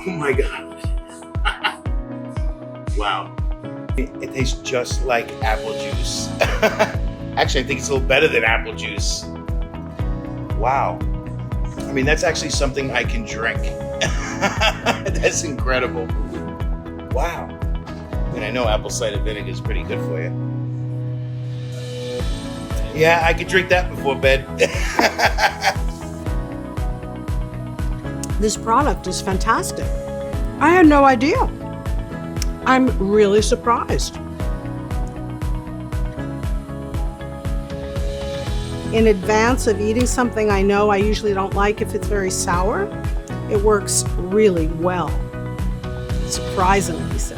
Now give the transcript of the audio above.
Oh my God. Wow. It tastes just like apple juice. Actually, I think it's a little better than apple juice. Wow. I mean, that's actually something I can drink. That's incredible. Wow. I mean, I know apple cider vinegar is pretty good for you. Yeah, I could drink that before bed. This product is fantastic. I had no idea. I'm really surprised. In advance of eating something I know I usually don't like if it's very sour, it works really well. Surprisingly so.